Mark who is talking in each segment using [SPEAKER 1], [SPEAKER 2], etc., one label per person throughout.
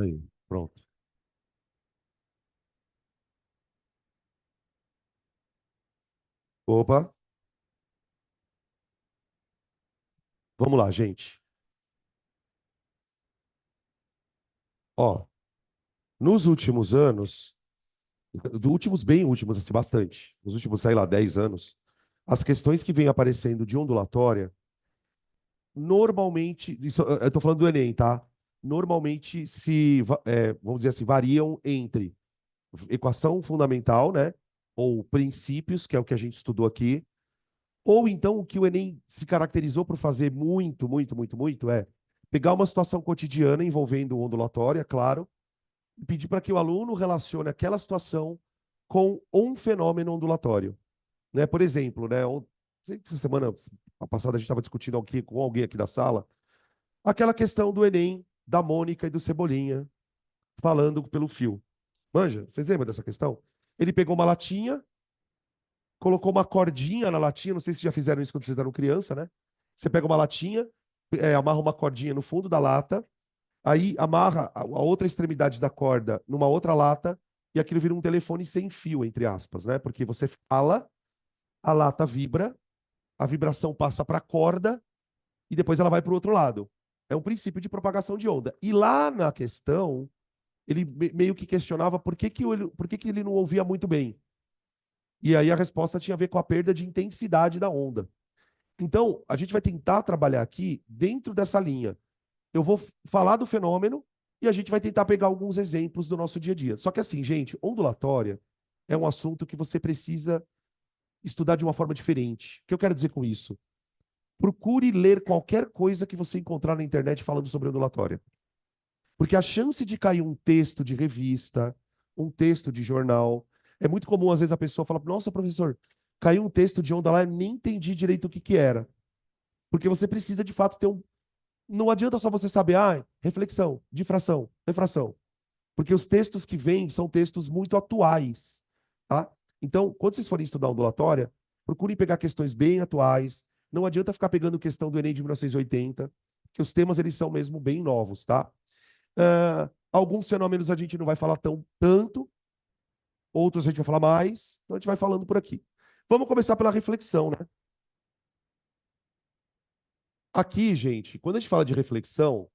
[SPEAKER 1] Aí, pronto. Opa, vamos lá, gente. Ó, nos últimos anos, dos últimos, bem últimos, assim, bastante, nos últimos, sei lá, 10 anos, as questões que vêm aparecendo de ondulatória, normalmente, isso, eu tô falando do Enem, tá? Normalmente vamos dizer assim, variam entre equação fundamental, né? Ou princípios, que é o que a gente estudou aqui, ou então o que o Enem se caracterizou por fazer muito, muito, muito, muito é pegar uma situação cotidiana envolvendo ondulatória, claro, e pedir para que o aluno relacione aquela situação com um fenômeno ondulatório. Né? Por exemplo, né, essa semana passada a gente estava discutindo aqui com alguém aqui da sala aquela questão do Enem, da Mônica e do Cebolinha falando pelo fio. Manja, vocês lembram dessa questão? Ele pegou uma latinha, colocou uma cordinha na latinha, não sei se já fizeram isso quando vocês eram criança, né? Você pega uma latinha, amarra uma cordinha no fundo da lata, aí amarra a outra extremidade da corda numa outra lata e aquilo vira um telefone sem fio, entre aspas, né? Porque você fala, a lata vibra, a vibração passa para a corda e depois ela vai para o outro lado. É um princípio de propagação de onda. E lá na questão, ele meio que questionava por que que ele não ouvia muito bem. E aí a resposta tinha a ver com a perda de intensidade da onda. Então, a gente vai tentar trabalhar aqui dentro dessa linha. Eu vou falar do fenômeno e a gente vai tentar pegar alguns exemplos do nosso dia a dia. Só que assim, gente, ondulatória é um assunto que você precisa estudar de uma forma diferente. O que eu quero dizer com isso? Procure ler qualquer coisa que você encontrar na internet falando sobre ondulatória. Porque a chance de cair um texto de revista, um texto de jornal, é muito comum às vezes a pessoa fala: "Nossa, professor, caiu um texto de onda lá, eu nem entendi direito o que que era". Porque você precisa de fato ter um. Não adianta só você saber, reflexão, difração, refração. Porque os textos que vêm são textos muito atuais, tá? Então, quando vocês forem estudar ondulatória, procurem pegar questões bem atuais. Não adianta ficar pegando questão do Enem de 1980, que os temas eles são mesmo bem novos, tá? Alguns fenômenos a gente não vai falar tanto, outros a gente vai falar mais, então a gente vai falando por aqui. Vamos começar pela reflexão, né? Aqui, gente, quando a gente fala de reflexão,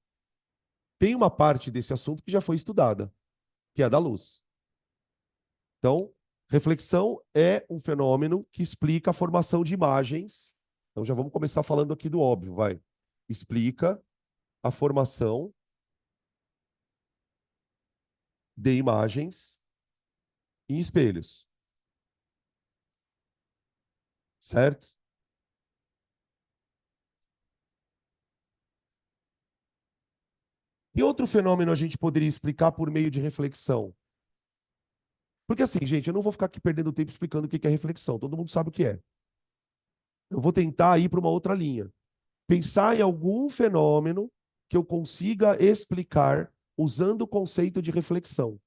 [SPEAKER 1] tem uma parte desse assunto que já foi estudada, que é a da luz. Então, reflexão é um fenômeno que explica a formação de imagens. Então, já vamos começar falando aqui do óbvio, vai. Explica a formação de imagens em espelhos, certo? E outro fenômeno a gente poderia explicar por meio de reflexão? Porque assim, gente, eu não vou ficar aqui perdendo tempo explicando o que é reflexão. Todo mundo sabe o que é. Eu vou tentar ir para uma outra linha. Pensar em algum fenômeno que eu consiga explicar usando o conceito de reflexão.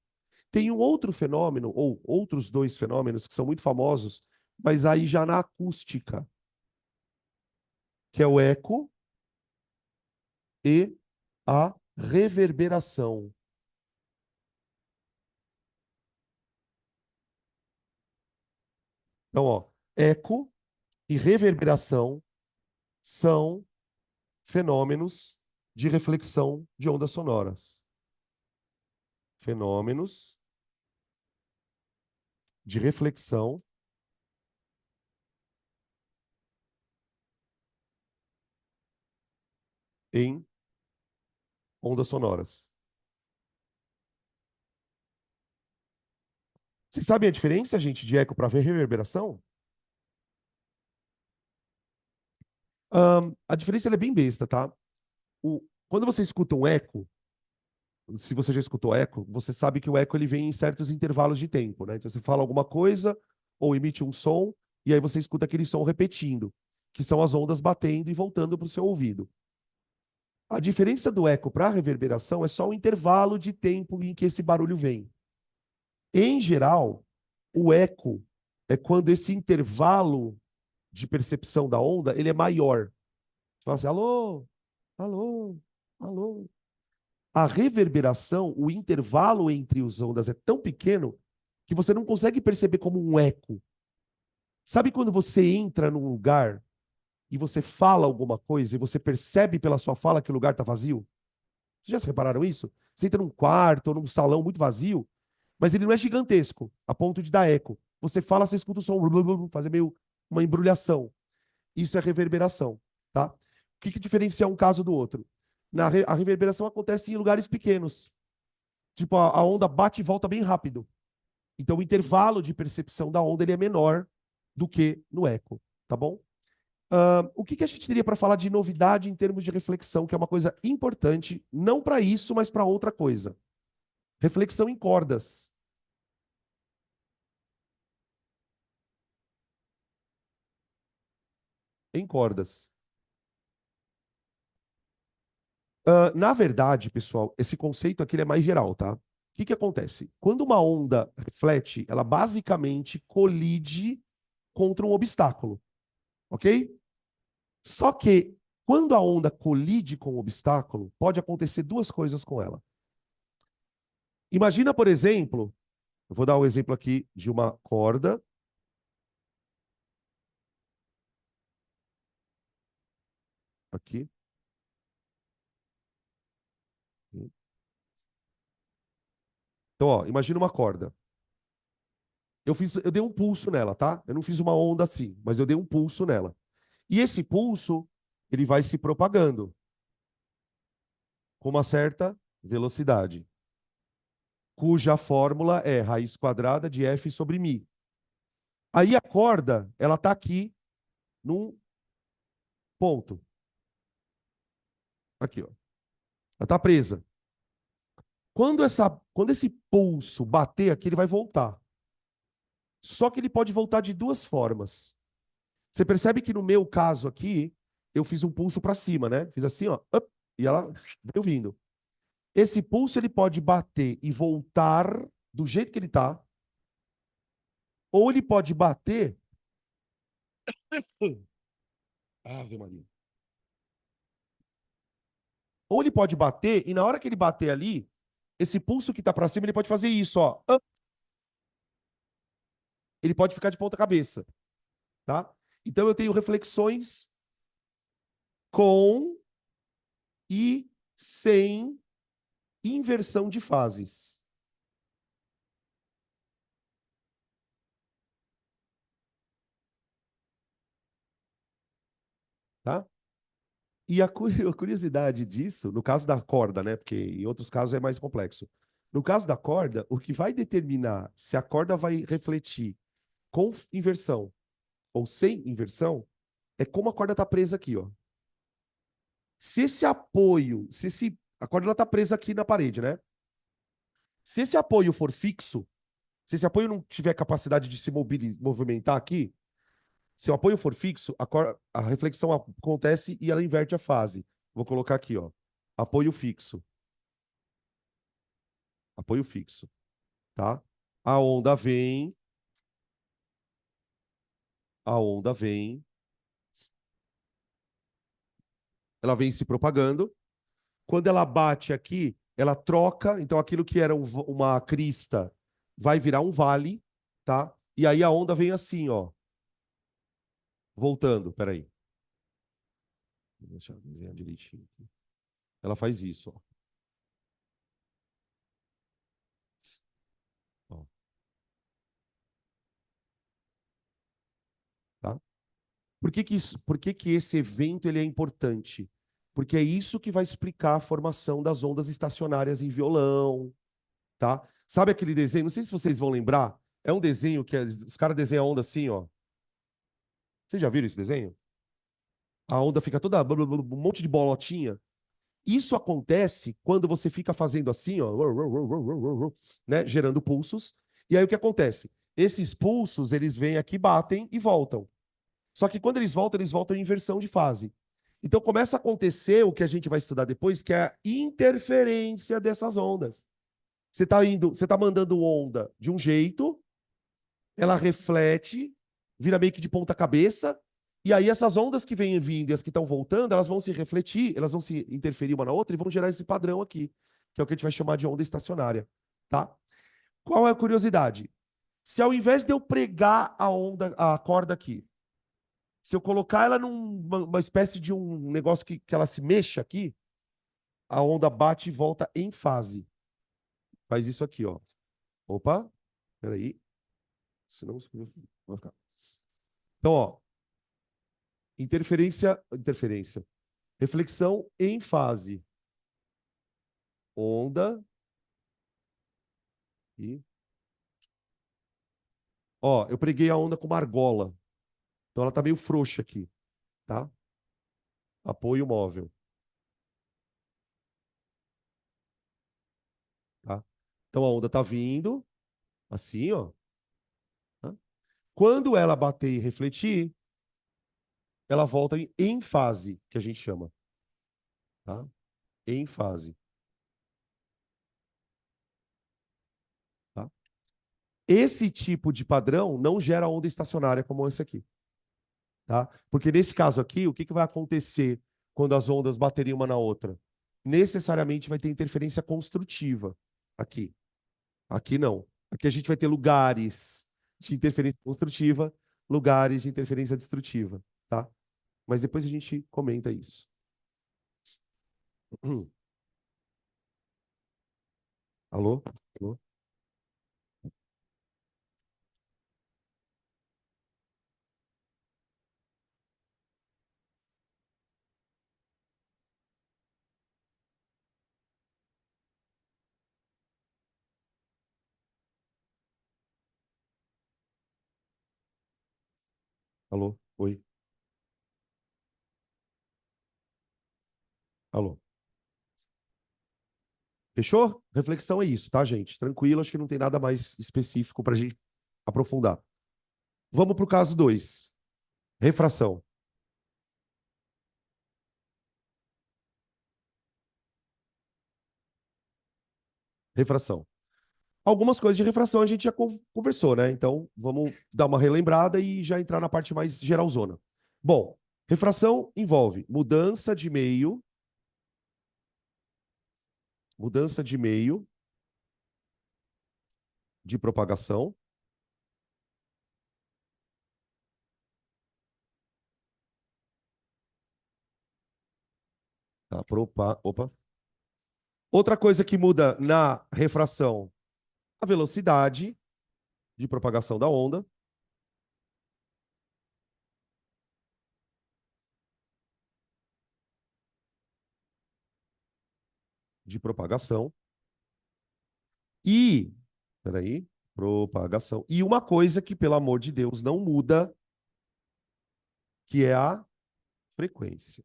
[SPEAKER 1] Tem um outro fenômeno, ou outros dois fenômenos que são muito famosos, mas aí já na acústica, que é o eco e a reverberação. Então, ó, eco e reverberação são fenômenos de reflexão de ondas sonoras. Fenômenos de reflexão em ondas sonoras. Vocês sabem a diferença, gente, de eco para reverberação? A diferença é bem besta, tá? Quando você escuta um eco, se você já escutou eco, você sabe que o eco ele vem em certos intervalos de tempo, né? Então você fala alguma coisa ou emite um som e aí você escuta aquele som repetindo, que são as ondas batendo e voltando para o seu ouvido. A diferença do eco para a reverberação é só o intervalo de tempo em que esse barulho vem. Em geral, o eco é quando esse intervalo de percepção da onda ele é maior. Você fala assim, alô, alô, alô. A reverberação, o intervalo entre as ondas é tão pequeno que você não consegue perceber como um eco. Sabe quando você entra num lugar e você fala alguma coisa e você percebe pela sua fala que o lugar está vazio? Vocês já se repararam isso? Você entra num quarto ou num salão muito vazio, mas ele não é gigantesco, a ponto de dar eco. Você fala, você escuta o som, fazer meio uma embrulhação. Isso é reverberação, tá? O que diferencia um caso do outro? A reverberação acontece em lugares pequenos. Tipo, a onda bate e volta bem rápido. Então, o intervalo de percepção da onda ele é menor do que no eco, tá bom? O que a gente teria para falar de novidade em termos de reflexão, que é uma coisa importante, não para isso, mas para outra coisa? Reflexão em cordas. Em cordas. Na verdade, pessoal, esse conceito aqui ele é mais geral, tá? O que acontece? Quando uma onda reflete, ela basicamente colide contra um obstáculo, ok? Só que quando a onda colide com o obstáculo, pode acontecer duas coisas com ela. Imagina, por exemplo, eu vou dar um exemplo aqui de uma corda. Aqui. Então, ó, imagina uma corda. Eu dei um pulso nela, tá? Eu não fiz uma onda assim, mas eu dei um pulso nela. E esse pulso, ele vai se propagando com uma certa velocidade, cuja fórmula é raiz quadrada de F sobre μ. Aí a corda, ela está aqui num ponto. Aqui, ó. Ela está presa. Quando esse pulso bater aqui, ele vai voltar. Só que ele pode voltar de duas formas. Você percebe que no meu caso aqui, eu fiz um pulso para cima, né? Fiz assim, ó, up, e ela veio vindo. Esse pulso ele pode bater e voltar do jeito que ele está, ou ele pode bater. Ave Maria. Ou ele pode bater, e na hora que ele bater ali, esse pulso que está para cima, ele pode fazer isso, ó. Ele pode ficar de ponta cabeça, tá? Então eu tenho reflexões com e sem inversão de fases, tá? E a curiosidade disso, no caso da corda, né? Porque em outros casos é mais complexo. No caso da corda, o que vai determinar se a corda vai refletir com inversão ou sem inversão é como a corda está presa aqui, ó. Se esse apoio, se esse, a corda está presa aqui na parede, né? Se esse apoio for fixo, se esse apoio não tiver capacidade de se movimentar aqui, se o apoio for fixo, a reflexão acontece e ela inverte a fase. Vou colocar aqui, ó. Apoio fixo. Apoio fixo, tá? A onda vem, a onda vem, ela vem se propagando. Quando ela bate aqui, ela troca, então aquilo que era uma crista vai virar um vale, tá? E aí a onda vem assim, ó. Voltando, peraí. Deixa eu desenhar direitinho aqui. Ela faz isso, ó. Ó, tá? Por que que esse evento ele é importante? Porque é isso que vai explicar a formação das ondas estacionárias em violão, tá? Sabe aquele desenho? Não sei se vocês vão lembrar. É um desenho que os caras desenham a onda assim, ó. Vocês já viram esse desenho? A onda fica toda um monte de bolotinha. Isso acontece quando você fica fazendo assim, ó, né, gerando pulsos. E aí o que acontece? Esses pulsos, eles vêm aqui, batem e voltam. Só que quando eles voltam em inversão de fase. Então começa a acontecer o que a gente vai estudar depois, que é a interferência dessas ondas. Você está mandando onda de um jeito, ela reflete, vira meio que de ponta cabeça, e aí essas ondas que vêm vindo e as que estão voltando, elas vão se refletir, elas vão se interferir uma na outra e vão gerar esse padrão aqui. que é o que a gente vai chamar de onda estacionária, tá? Qual é a curiosidade? Se ao invés de eu pregar a corda aqui, se eu colocar ela numa uma espécie de um negócio que ela se mexa aqui, a onda bate e volta em fase. Faz isso aqui, ó. Opa, peraí. Senão vai ficar. Então, ó, interferência. Reflexão em fase. Onda e... Ó, eu preguei a onda com uma argola. Então ela tá meio frouxa aqui, tá? Apoio móvel, tá? Então a onda tá vindo, assim, ó. Tá? Quando ela bater e refletir, ela volta em fase, que a gente chama, tá? Em fase, tá? Esse tipo de padrão não gera onda estacionária como esse aqui, tá? Porque nesse caso aqui, o que vai acontecer quando as ondas baterem uma na outra? Necessariamente vai ter interferência construtiva aqui. Aqui não. Aqui a gente vai ter lugares de interferência construtiva, lugares de interferência destrutiva, tá? Mas depois a gente comenta isso. Alô? Alô? Alô? Oi? Alô? Fechou? Reflexão é isso, tá, gente? Tranquilo, acho que não tem nada mais específico para a gente aprofundar. Vamos para o caso 2. Refração. Refração. Algumas coisas de refração a gente já conversou, né? Então, vamos dar uma relembrada e já entrar na parte mais geralzona. Bom, refração envolve mudança de meio de propagação, tá? Opa. Outra coisa que muda na refração, a velocidade de propagação da onda, de propagação e, peraí, propagação. E uma coisa que, pelo amor de Deus, não muda, que é a frequência.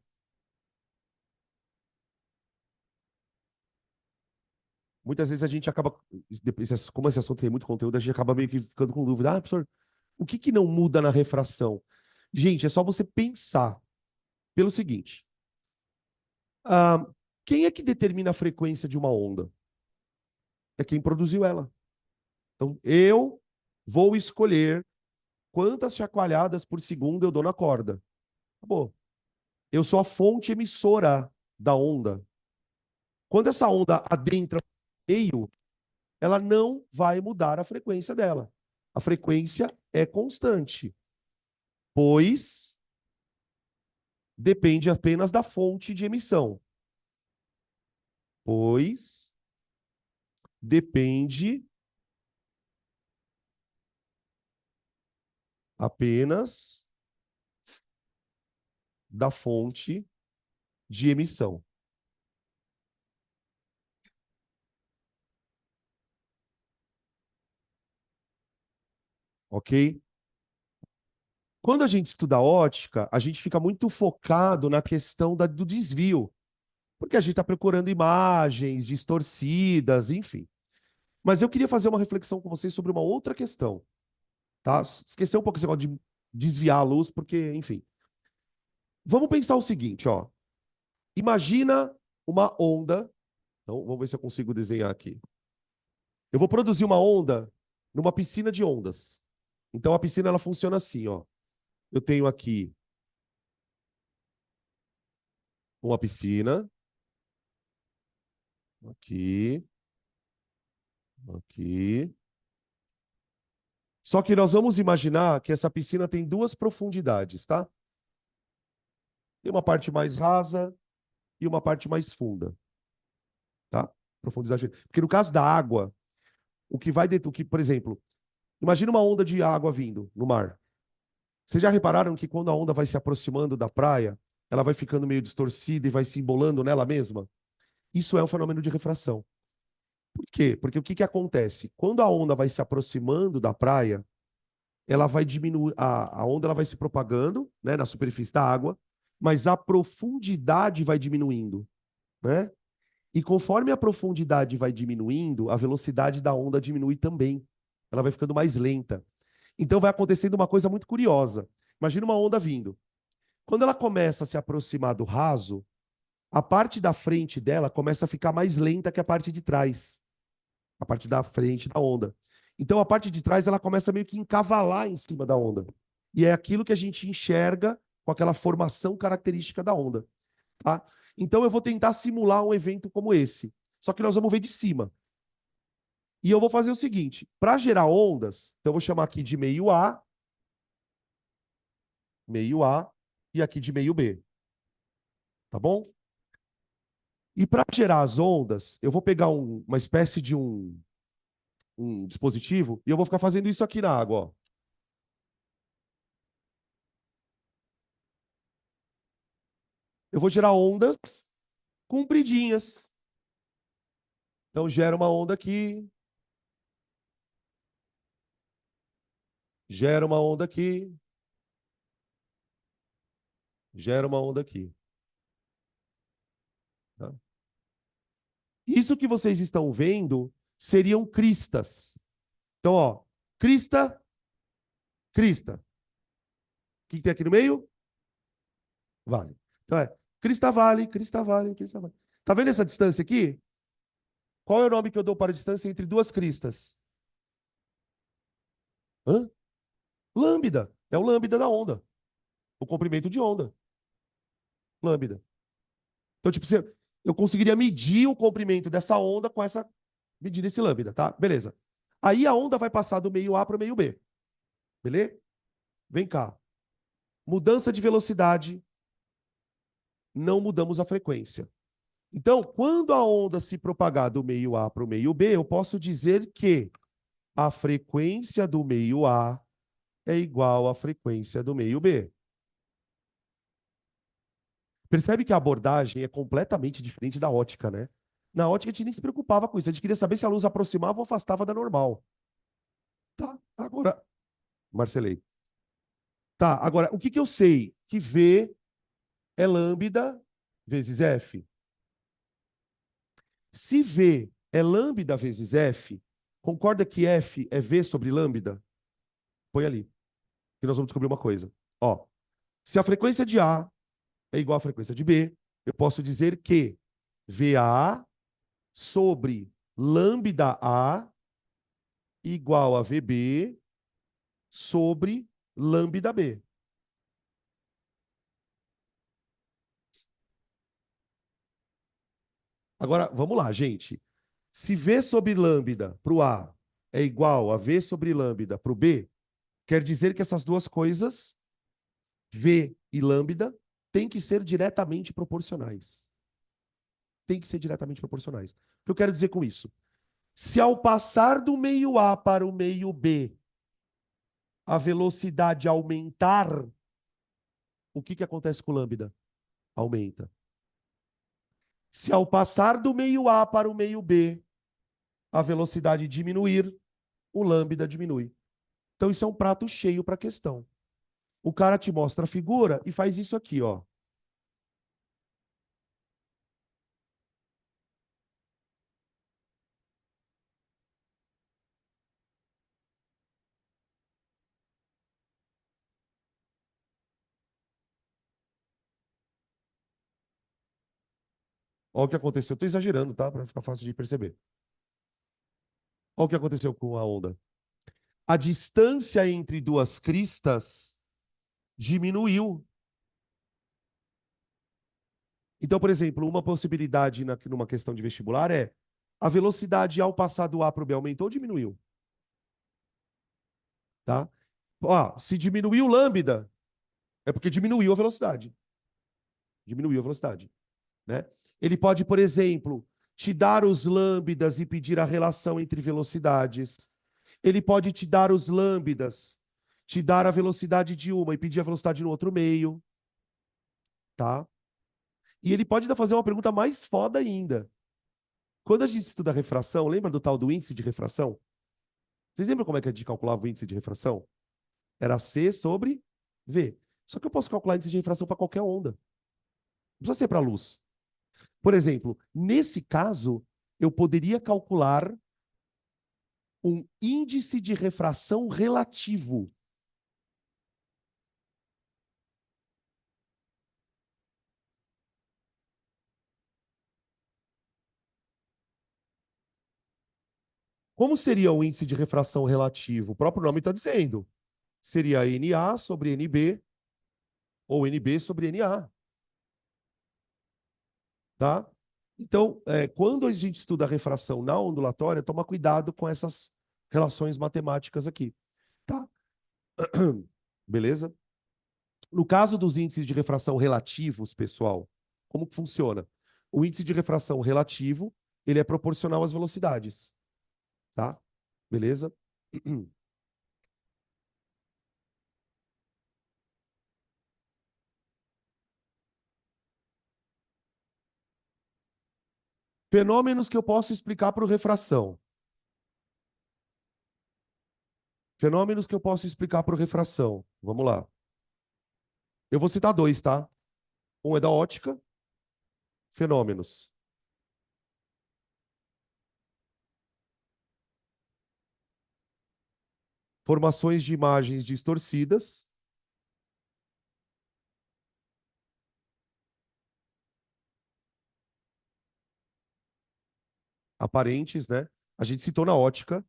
[SPEAKER 1] Muitas vezes a gente acaba, como esse assunto tem muito conteúdo, a gente acaba meio que ficando com dúvida. Ah, professor, o que não muda na refração? Gente, é só você pensar pelo seguinte: ah, quem é que determina a frequência de uma onda? É quem produziu ela. Então, eu vou escolher quantas chacoalhadas por segundo eu dou na corda. Acabou. Eu sou a fonte emissora da onda. Quando essa onda adentra o meio, ela não vai mudar a frequência dela. A frequência é constante, pois depende apenas da fonte de emissão. Pois depende apenas da fonte de emissão. Ok? Quando a gente estuda ótica, a gente fica muito focado na questão do desvio, porque a gente está procurando imagens distorcidas, enfim. Mas eu queria fazer uma reflexão com vocês sobre uma outra questão, tá? Esquecer um pouco esse negócio de desviar a luz, porque, enfim. Vamos pensar o seguinte, ó. Imagina uma onda. Então, vamos ver se eu consigo desenhar aqui. Eu vou produzir uma onda numa piscina de ondas. Então, a piscina ela funciona assim, ó. Eu tenho aqui uma piscina. Aqui. Aqui. Só que nós vamos imaginar que essa piscina tem duas profundidades, tá? Tem uma parte mais rasa e uma parte mais funda, tá? Profundidade. Porque no caso da água, o que vai, o que, por exemplo, imagina uma onda de água vindo no mar. Vocês já repararam que quando a onda vai se aproximando da praia, ela vai ficando meio distorcida e vai se embolando nela mesma? Isso é um fenômeno de refração. Por quê? Porque o que que acontece? Quando a onda vai se aproximando da praia, ela vai diminuir, a onda ela vai se propagando, né, na superfície da água, mas a profundidade vai diminuindo, né? E conforme a profundidade vai diminuindo, a velocidade da onda diminui também. Ela vai ficando mais lenta. Então vai acontecendo uma coisa muito curiosa. Imagina uma onda vindo. Quando ela começa a se aproximar do raso, a parte da frente dela começa a ficar mais lenta que a parte de trás. A parte da frente da onda. Então a parte de trás ela começa meio que encavalar em cima da onda. E é aquilo que a gente enxerga com aquela formação característica da onda, tá? Então eu vou tentar simular um evento como esse. Só que nós vamos ver de cima. E eu vou fazer o seguinte, para gerar ondas, então eu vou chamar aqui de meio A e aqui de meio B. Tá bom? E para gerar as ondas, eu vou pegar uma espécie de um dispositivo e eu vou ficar fazendo isso aqui na água, ó. Eu vou gerar ondas compridinhas. Então gera uma onda aqui, gera uma onda aqui, gera uma onda aqui. Tá? Isso que vocês estão vendo seriam cristas. Então, ó, crista, crista. O que tem aqui no meio? Vale. Então é crista vale, crista vale, crista vale. Tá vendo essa distância aqui? Qual é o nome que eu dou para a distância entre duas cristas? Hã? Lambda. É o lambda da onda. O comprimento de onda. Lambda. Então, tipo, eu conseguiria medir o comprimento dessa onda com essa medida desse lambda, tá? Beleza. Aí a onda vai passar do meio A para o meio B. Beleza? Vem cá. Mudança de velocidade, não mudamos a frequência. Então, quando a onda se propagar do meio A para o meio B, eu posso dizer que a frequência do meio A é igual à frequência do meio B. Percebe que a abordagem é completamente diferente da ótica, né? Na ótica a gente nem se preocupava com isso, a gente queria saber se a luz aproximava ou afastava da normal. Tá, agora, Marcelei. Tá, agora, o que que eu sei? Que V é lambda vezes F. Se V é lambda vezes F, concorda que F é V sobre lambda? Põe ali, que nós vamos descobrir uma coisa. Ó, se a frequência de A é igual à frequência de B, eu posso dizer que VA sobre lambda A igual a VB sobre lambda B. Agora, vamos lá, gente. Se V sobre lambda para o A é igual a V sobre lambda para o B, quer dizer que essas duas coisas, V e lambda, têm que ser diretamente proporcionais. Tem que ser diretamente proporcionais. O que eu quero dizer com isso? Se ao passar do meio A para o meio B, a velocidade aumentar, o que acontece com o lambda? Aumenta. Se ao passar do meio A para o meio B, a velocidade diminuir, o lambda diminui. Então isso é um prato cheio para a questão. O cara te mostra a figura e faz isso aqui, ó. Olha o que aconteceu. Estou exagerando, tá? Para ficar fácil de perceber. Olha o que aconteceu com a onda. A distância entre duas cristas diminuiu. Então, por exemplo, uma possibilidade numa questão de vestibular é A velocidade ao passar do A para o B aumentou ou diminuiu? Tá? Ó, se diminuiu lambda, é porque diminuiu a velocidade. Diminuiu a velocidade, né? Ele pode, por exemplo, te dar os lambdas e pedir a relação entre velocidades. Ele pode te dar os lambdas, te dar a velocidade de uma e pedir a velocidade no outro meio, tá? E ele pode ainda fazer uma pergunta mais foda ainda. Quando a gente estuda refração, lembra do tal do índice de refração? Vocês lembram como é que a gente calculava o índice de refração? Era C sobre V. Só que eu posso calcular índice de refração para qualquer onda. Não precisa ser para a luz. Por exemplo, nesse caso, eu poderia calcular um índice de refração relativo. Como seria o índice de refração relativo? O próprio nome está dizendo. Seria NA sobre NB ou NB sobre NA. Tá? Então, quando a gente estuda a refração na ondulatória, toma cuidado com essas relações matemáticas aqui. Tá? Beleza? No caso dos índices de refração relativos, pessoal, como que funciona? O índice de refração relativo, ele é proporcional às velocidades. Tá? Beleza? Fenômenos que eu posso explicar por refração. Fenômenos que eu posso explicar por refração. Vamos lá. Eu vou citar dois, tá? Um é da ótica. Fenômenos. Formações de imagens distorcidas. Aparentes, né? A gente citou na ótica.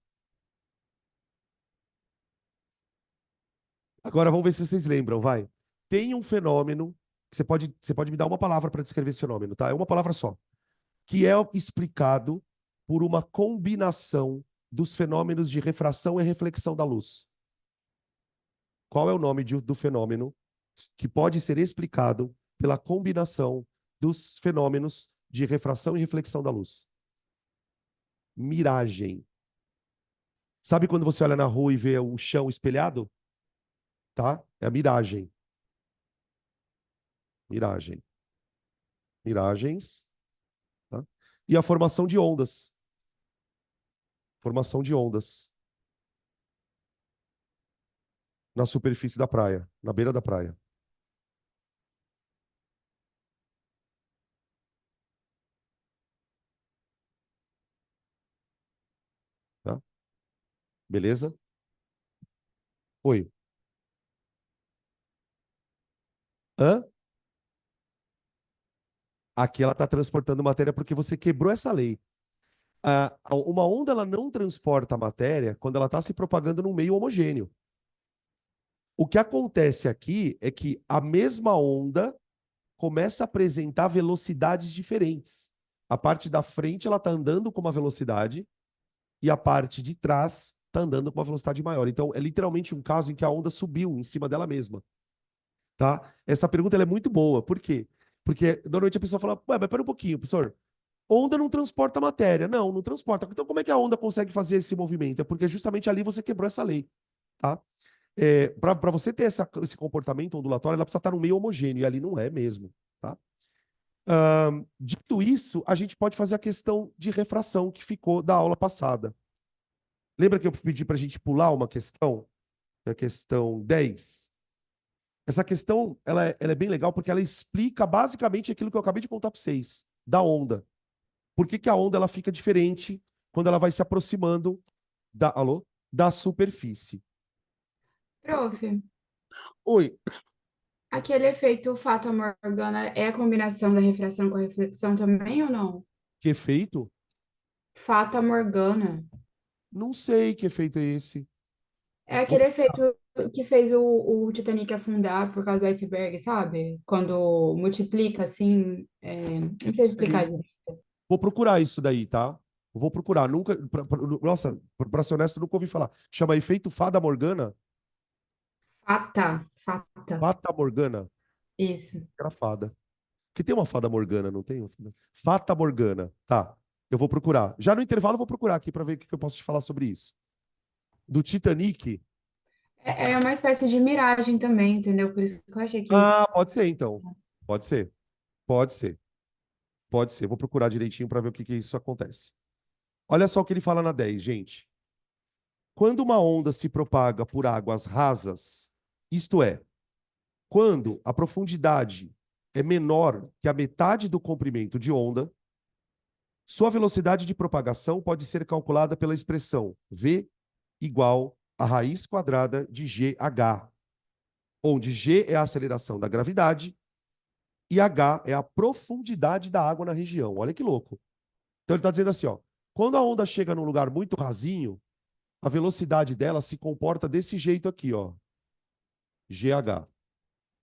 [SPEAKER 1] Agora vamos ver se vocês lembram, vai. Tem um fenômeno, que você pode me dar uma palavra para descrever esse fenômeno, tá? É uma palavra só. Que é explicado por uma combinação dos fenômenos de refração e reflexão da luz. Qual é o nome do fenômeno que pode ser explicado pela combinação dos fenômenos de refração e reflexão da luz? Miragem. Sabe quando você olha na rua e vê o chão espelhado? Tá? É a miragem. Miragem. Miragens. Tá? E a formação de ondas. Formação de ondas na superfície da praia, na beira da praia. Tá? Beleza? Oi. Hã? Aqui ela está transportando matéria porque você quebrou essa lei. Uma onda ela não transporta matéria quando ela está se propagando num meio homogêneo. O que acontece aqui é que a mesma onda começa a apresentar velocidades diferentes. A parte da frente ela está andando com uma velocidade e a parte de trás está andando com uma velocidade maior. Então, é literalmente um caso em que a onda subiu em cima dela mesma. Tá? Essa pergunta ela é muito boa. Por quê? Porque normalmente a pessoa fala, ué, mas pera um pouquinho, professor. Onda não transporta matéria. Não, não transporta. Então, como é que a onda consegue fazer esse movimento? É porque justamente ali você quebrou essa lei. Tá? Para você ter esse comportamento ondulatório, ela precisa estar no meio homogêneo, e ali não é mesmo. Tá? Dito isso, a gente pode fazer a questão de refração que ficou da aula passada. Lembra que eu pedi para a gente pular uma questão? A questão 10. Essa questão ela é bem legal porque ela explica basicamente aquilo que eu acabei de contar para vocês, da onda. Por que a onda ela fica diferente quando ela vai se aproximando da superfície?
[SPEAKER 2] Prof,
[SPEAKER 1] Oi,
[SPEAKER 2] aquele efeito Fata Morgana é a combinação da refração com a reflexão também ou não?
[SPEAKER 1] que efeito?
[SPEAKER 2] Fata Morgana.
[SPEAKER 1] Não sei que efeito é esse.
[SPEAKER 2] É
[SPEAKER 1] Vou
[SPEAKER 2] aquele efeito que fez o Titanic afundar por causa do iceberg, sabe? Quando multiplica assim. Não sei explicar
[SPEAKER 1] sei.
[SPEAKER 2] direito.
[SPEAKER 1] Vou procurar isso daí, tá? Vou procurar. Nunca, nossa, para ser honesto, nunca ouvi falar. Chama efeito Fada Morgana?
[SPEAKER 2] Fata.
[SPEAKER 1] Fata Morgana?
[SPEAKER 2] Isso.
[SPEAKER 1] Era fada. Que tem uma Fada Morgana, não tem? Fata Morgana. Tá. Eu vou procurar. Já no intervalo, eu vou procurar aqui para ver o que eu posso te falar sobre isso. Do Titanic?
[SPEAKER 2] É uma espécie de miragem também, entendeu? Por isso que eu achei que.
[SPEAKER 1] Ah, pode ser então. Pode ser. Pode ser. Pode ser. Vou procurar direitinho para ver o que isso acontece. Olha só o que ele fala na 10, gente. Quando uma onda se propaga por águas rasas, isto é, quando a profundidade é menor que a metade do comprimento de onda, sua velocidade de propagação pode ser calculada pela expressão v igual a raiz quadrada de gh, onde g é a aceleração da gravidade e h é a profundidade da água na região. Olha que louco. Então ele está dizendo assim, ó, quando a onda chega num lugar muito rasinho, a velocidade dela se comporta desse jeito aqui, ó, GH,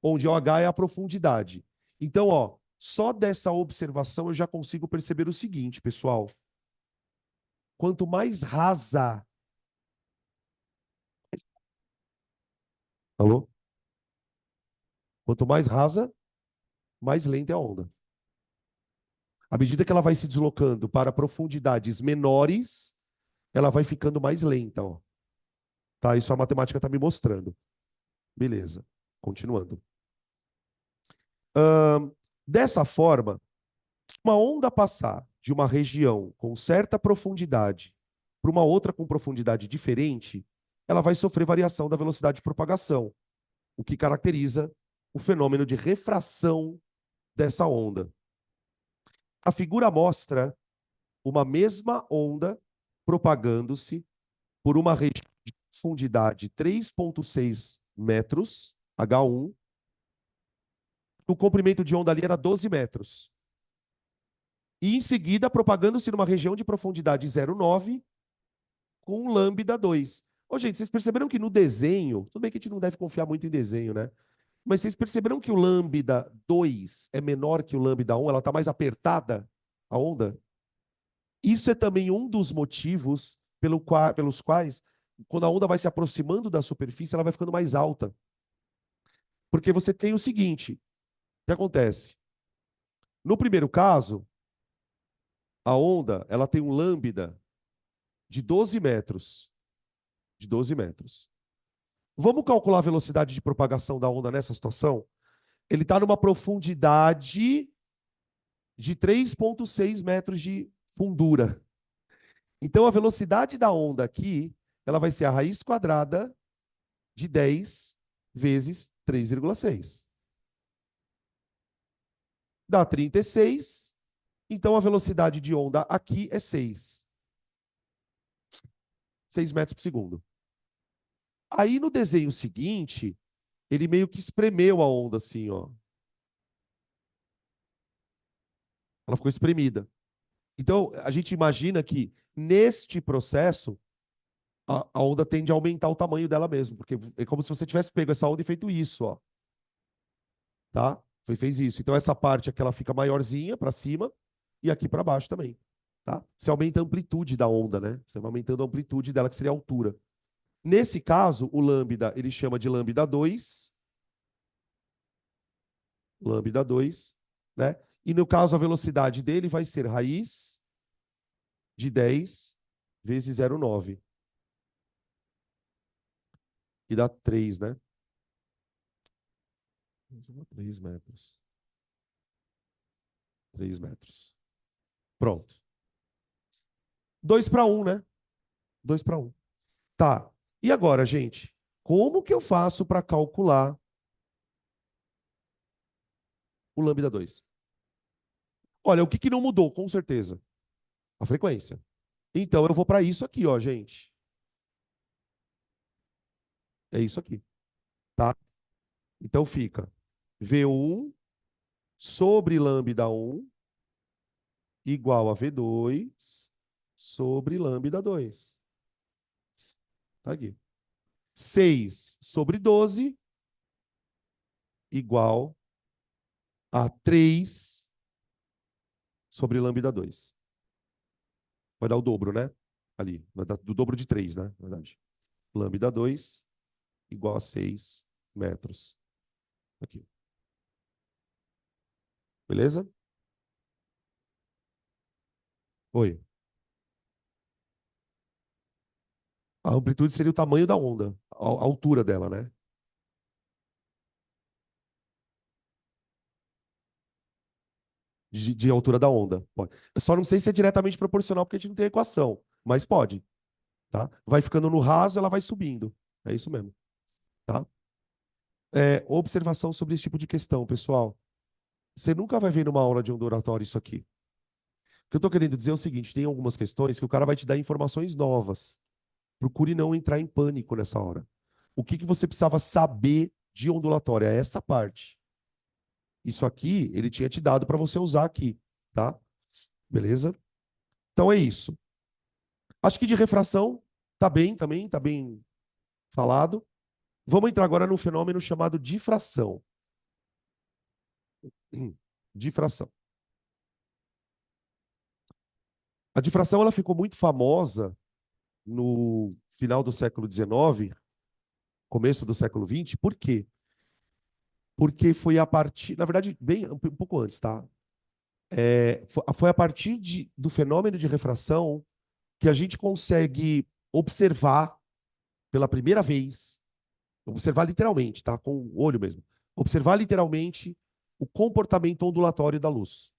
[SPEAKER 1] onde o H é a profundidade. Então, ó, só dessa observação eu já consigo perceber o seguinte, pessoal. Quanto mais rasa. Alô? Quanto mais rasa, mais lenta é a onda. À medida que ela vai se deslocando para profundidades menores, ela vai ficando mais lenta, ó. Tá? Isso a matemática está me mostrando. Beleza. Continuando. Dessa forma, uma onda passar de uma região com certa profundidade para uma outra com profundidade diferente, ela vai sofrer variação da velocidade de propagação, o que caracteriza o fenômeno de refração dessa onda. A figura mostra uma mesma onda propagando-se por uma região de profundidade 3,6 metros, H1, o comprimento de onda ali era 12 metros. E em seguida, propagando-se numa região de profundidade 0,9 com um lambda 2. Ô, gente, vocês perceberam que no desenho, tudo bem que a gente não deve confiar muito em desenho, né? Mas vocês perceberam que o lambda 2 é menor que o lambda 1, ela está mais apertada, a onda? Isso é também um dos motivos pelos quais, quando a onda vai se aproximando da superfície, ela vai ficando mais alta. Porque você tem o seguinte, o que acontece? No primeiro caso, a onda ela tem um lambda de 12 metros. De 12 metros. Vamos calcular a velocidade de propagação da onda nessa situação? Ele está numa profundidade de 3,6 metros de fundura. Então, a velocidade da onda aqui, ela vai ser a raiz quadrada de 10 vezes 3,6. Dá 36. Então, a velocidade de onda aqui é 6. 6 metros por segundo. Aí, no desenho seguinte, ele meio que espremeu a onda assim, ó. Ela ficou espremida. Então, a gente imagina que neste processo, a onda tende a aumentar o tamanho dela mesmo, porque é como se você tivesse pego essa onda e feito isso, ó. Tá? Fez isso. Então, essa parte aqui ela fica maiorzinha para cima e aqui para baixo também. Tá? Você aumenta a amplitude da onda, né? Você vai aumentando a amplitude dela, que seria a altura. Nesse caso, o lambda, ele chama de lambda 2. Lambda 2, né? E no caso, a velocidade dele vai ser raiz de 10 vezes 0,9. E dá 3, né? 3 metros. 3 metros. Pronto. 2 para 1, né? 2 para 1. Tá. E agora, gente? Como que eu faço para calcular o lambda 2? Olha, o que, que não mudou, com certeza? A frequência. Então, eu vou para isso aqui, ó, gente. É isso aqui, tá? Então, fica V1 sobre lambda 1 igual a V2 sobre lambda 2. Tá aqui. 6 sobre 12 igual a 3 sobre lambda 2. Vai dar o dobro, né? Ali. Vai dar do dobro de 3, né? Na verdade. Lambda 2 igual a 6 metros. Aqui. Beleza? Oi. A amplitude seria o tamanho da onda, a altura dela, né? De altura da onda. Pode. Eu só não sei se é diretamente proporcional porque a gente não tem equação, mas pode, tá? Vai ficando no raso, ela vai subindo. É isso mesmo, tá? Observação sobre esse tipo de questão, pessoal. Você nunca vai ver numa aula de onda oratória isso aqui. O que eu estou querendo dizer é o seguinte: tem algumas questões que o cara vai te dar informações novas. Procure não entrar em pânico nessa hora. O que você precisava saber de ondulatória? É essa parte. Isso aqui ele tinha te dado para você usar aqui, tá? Beleza? Então é isso. Acho que de refração tá bem também, tá bem falado. Vamos entrar agora num fenômeno chamado difração. Difração. A difração ela ficou muito famosa no final do século XIX, começo do século XX. Por quê? Porque foi a partir, na verdade, bem um pouco antes, tá? Foi a partir do fenômeno de refração que a gente consegue observar pela primeira vez, observar literalmente, tá? Com o olho mesmo. Observar literalmente o comportamento ondulatório da luz.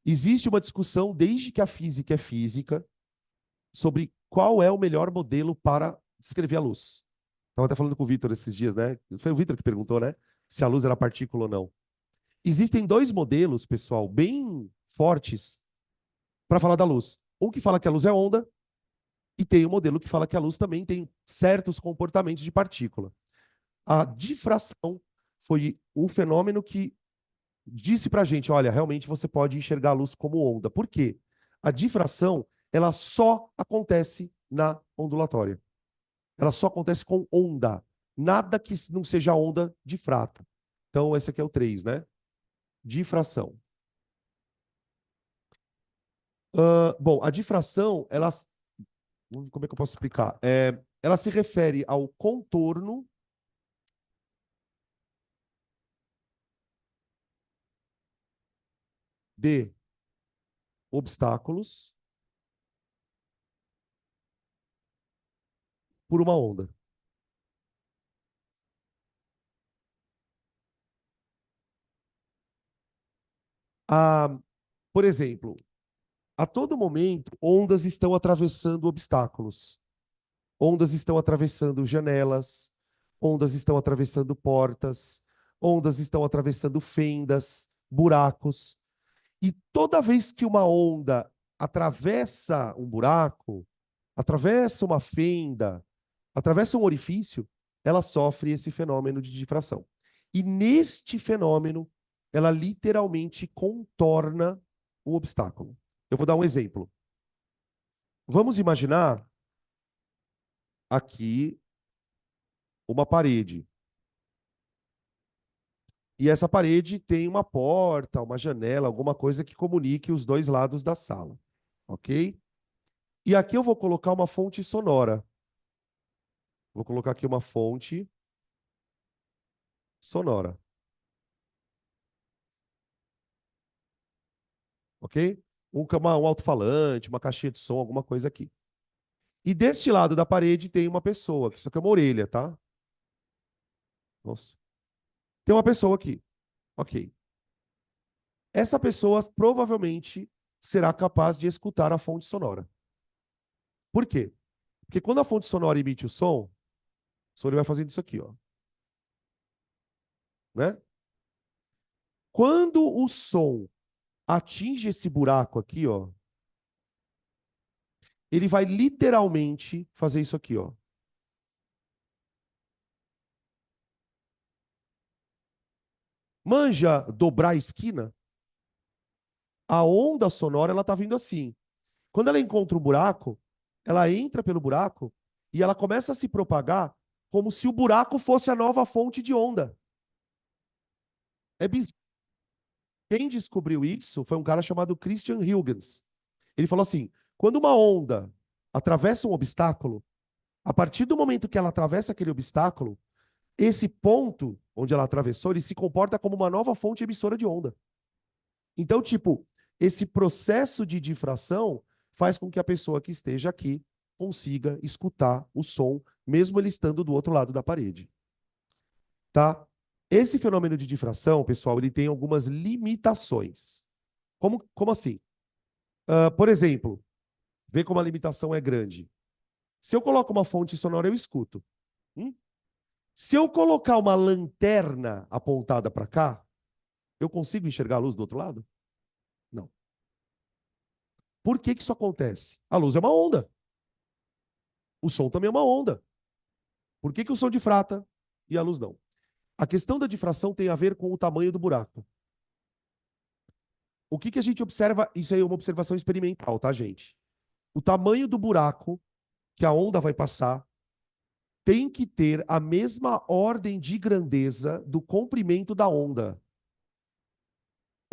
[SPEAKER 1] Existe uma discussão, desde que a física é física, sobre qual é o melhor modelo para descrever a luz. Estava até falando com o Vitor esses dias, né? Foi o Vitor que perguntou, né? Se a luz era partícula ou não. Existem dois modelos, pessoal, bem fortes para falar da luz. Um que fala que a luz é onda e tem um modelo que fala que a luz também tem certos comportamentos de partícula. A difração foi o fenômeno que disse para a gente, olha, realmente você pode enxergar a luz como onda. Por quê? A difração, ela só acontece na ondulatória. Ela só acontece com onda. Nada que não seja onda difrata. Então, esse aqui é o 3, né? Difração. Bom, a difração, ela... Como é que eu posso explicar? Ela se refere ao contorno de obstáculos por uma onda. Ah, por exemplo, a todo momento, ondas estão atravessando obstáculos. Ondas estão atravessando janelas, ondas estão atravessando portas, ondas estão atravessando fendas, buracos. E toda vez que uma onda atravessa um buraco, atravessa uma fenda, atravessa um orifício, ela sofre esse fenômeno de difração. E neste fenômeno, ela literalmente contorna o obstáculo. Eu vou dar um exemplo. Vamos imaginar aqui uma parede. E essa parede tem uma porta, uma janela, alguma coisa que comunique os dois lados da sala. Ok? E aqui eu vou colocar uma fonte sonora. Vou colocar aqui uma fonte sonora. Ok? Um alto-falante, uma caixinha de som, alguma coisa aqui. E deste lado da parede tem uma pessoa, que isso aqui é uma orelha, tá? Nossa. Tem uma pessoa aqui. Ok. Essa pessoa provavelmente será capaz de escutar a fonte sonora. Por quê? Porque quando a fonte sonora emite o som ele vai fazendo isso aqui, ó. Né? Quando o som atinge esse buraco aqui, ó, ele vai literalmente fazer isso aqui, ó. Manja dobrar a esquina? A onda sonora ela tá vindo assim. Quando ela encontra um buraco, ela entra pelo buraco e ela começa a se propagar como se o buraco fosse a nova fonte de onda. É bizarro. Quem descobriu isso foi um cara chamado Christian Huygens. Ele falou assim: Quando uma onda atravessa um obstáculo, a partir do momento que ela atravessa aquele obstáculo, esse ponto onde ela atravessou, ele se comporta como uma nova fonte emissora de onda. Então, tipo, esse processo de difração faz com que a pessoa que esteja aqui consiga escutar o som, mesmo ele estando do outro lado da parede. Tá? Esse fenômeno de difração, pessoal, ele tem algumas limitações. Como assim? Por exemplo, vê como a limitação é grande. Se eu coloco uma fonte sonora, eu escuto. Se eu colocar uma lanterna apontada para cá, eu consigo enxergar a luz do outro lado? Não. Por que que isso acontece? A luz é uma onda. O som também é uma onda. Por que que o som difrata e a luz não? A questão da difração tem a ver com o tamanho do buraco. O que que a gente observa? Isso aí é uma observação experimental, tá, gente? O tamanho do buraco que a onda vai passar tem que ter a mesma ordem de grandeza do comprimento da onda.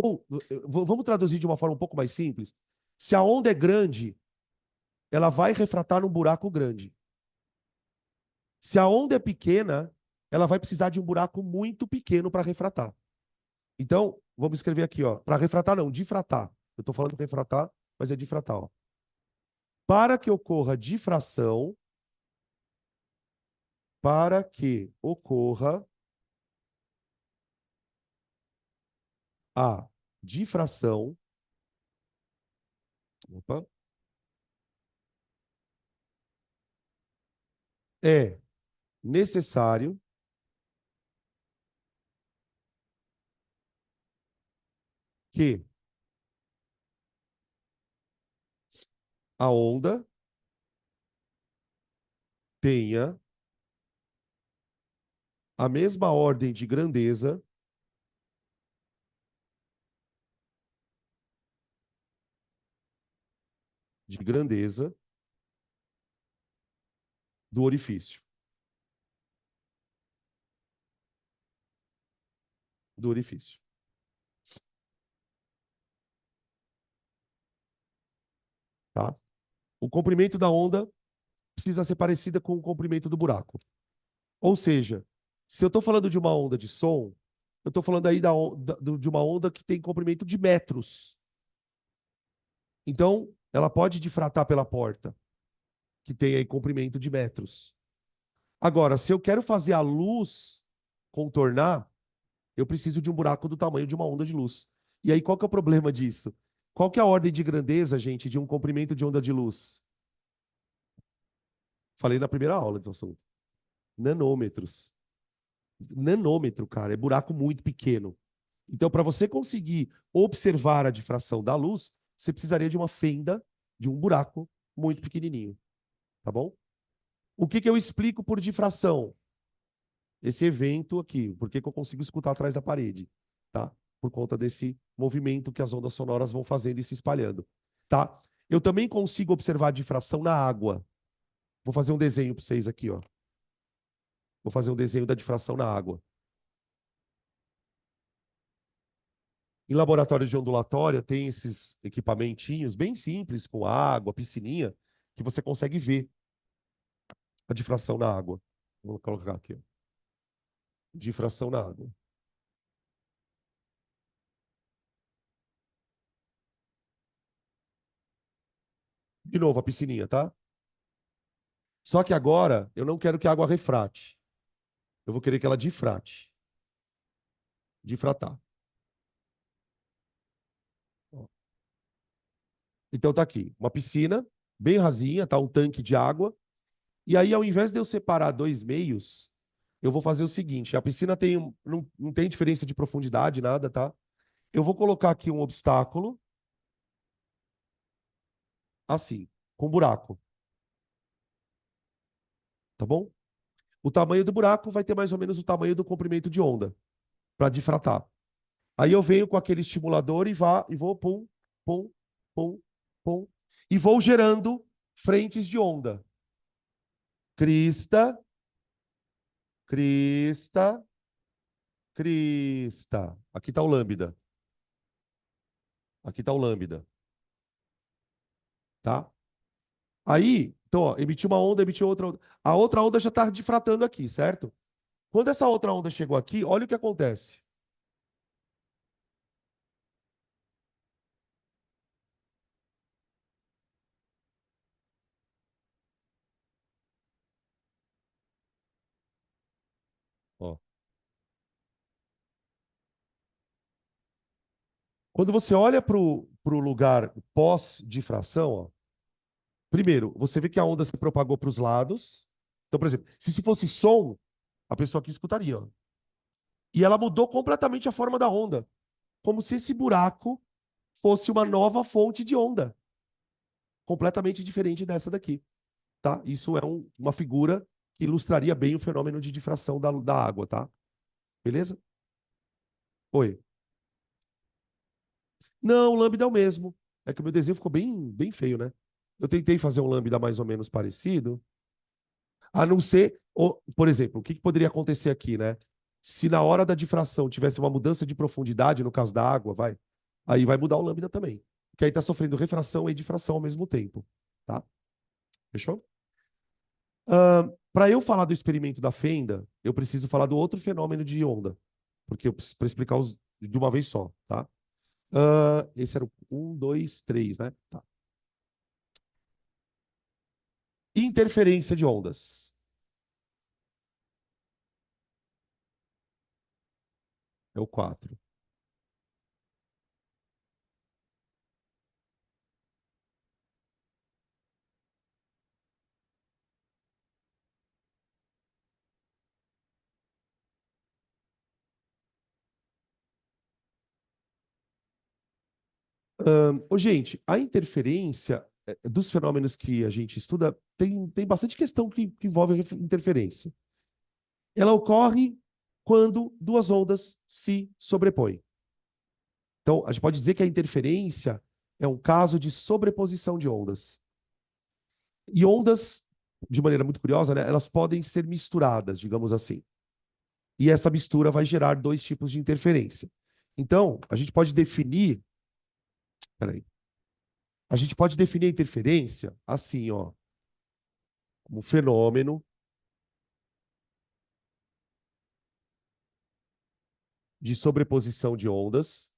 [SPEAKER 1] Ou, vamos traduzir de uma forma um pouco mais simples. Se a onda é grande, ela vai refratar num buraco grande. Se a onda é pequena, ela vai precisar de um buraco muito pequeno para refratar. Então, vamos escrever aqui, ó. Para refratar, não, difratar. Eu estou falando refratar, mas é difratar, ó. Para que ocorra difração, para que ocorra a difração, opa, é necessário que a onda tenha a mesma ordem de grandeza do orifício. Do orifício. Tá? O comprimento da onda precisa ser parecida com o comprimento do buraco. Ou seja, se eu estou falando de uma onda de som, eu estou falando aí de uma onda que tem comprimento de metros. Então, ela pode difratar pela porta, que tem aí comprimento de metros. Agora, se eu quero fazer a luz contornar, eu preciso de um buraco do tamanho de uma onda de luz. E aí, qual que é o problema disso? Qual que é a ordem de grandeza, gente, de um comprimento de onda de luz? Falei na primeira aula, então são nanômetros. Nanômetro, cara, é buraco muito pequeno. Então, para você conseguir observar a difração da luz, você precisaria de uma fenda, de um buraco muito pequenininho, tá bom? O que que eu explico por difração? Esse evento aqui, por que que eu consigo escutar atrás da parede, tá? Por conta desse movimento que as ondas sonoras vão fazendo e se espalhando, tá? Eu também consigo observar a difração na água. Vou fazer um desenho para vocês aqui, ó. Vou fazer um desenho da difração na água. Em laboratórios de ondulatória, tem esses equipamentinhos bem simples, com água, piscininha, que você consegue ver a difração na água. Vou colocar aqui, ó. Difração na água. De novo, a piscininha, tá? Só que agora, eu não quero que a água refrate. Eu vou querer que ela difrate. Difratar. Então tá aqui, uma piscina, bem rasinha, tá? Um tanque de água. E aí, ao invés de eu separar dois meios, eu vou fazer o seguinte: a piscina tem não tem diferença de profundidade, nada, tá? Eu vou colocar aqui um obstáculo, assim, com buraco, tá bom? O tamanho do buraco vai ter mais ou menos o tamanho do comprimento de onda, para difratar. Aí eu venho com aquele estimulador e vou pum, pum, pum, pum, e vou gerando frentes de onda. Crista, crista, crista. Aqui está o lambda. Aqui está o lambda. Tá? Aí, então, ó, emitiu uma onda, emitiu outra onda. A outra onda já está difratando aqui, certo? Quando essa outra onda chegou aqui, olha o que acontece. Ó. Quando você olha para o lugar pós-difração, ó, primeiro, você vê que a onda se propagou para os lados. Então, por exemplo, se fosse som, a pessoa aqui escutaria. Ó. E ela mudou completamente a forma da onda. Como se esse buraco fosse uma nova fonte de onda. Completamente diferente dessa daqui. Tá? Isso é uma figura que ilustraria bem o fenômeno de difração da água, tá? Beleza? Oi. Não, o lambda é o mesmo. É que o meu desenho ficou bem feio, né? Eu tentei fazer um lambda mais ou menos parecido, a não ser, por exemplo, o que poderia acontecer aqui, né? Se na hora da difração tivesse uma mudança de profundidade, no caso da água, aí vai mudar o lambda também. Porque aí está sofrendo refração e difração ao mesmo tempo, tá? Fechou? Para eu falar do experimento da fenda, eu preciso falar do outro fenômeno de onda, porque para explicar os de uma vez só, tá? Esse era o 1, 2, 3, né? Tá. Interferência de ondas. É o 4. Gente, a interferência dos fenômenos que a gente estuda tem bastante questão que envolve a interferência. Ela ocorre quando duas ondas se sobrepõem. Então, a gente pode dizer que a interferência é um caso de sobreposição de ondas. E ondas, de maneira muito curiosa, né, elas podem ser misturadas, digamos assim. E essa mistura vai gerar dois tipos de interferência. Então, a gente pode definir. Peraí. A gente pode definir a interferência assim, ó, como um fenômeno de sobreposição de ondas.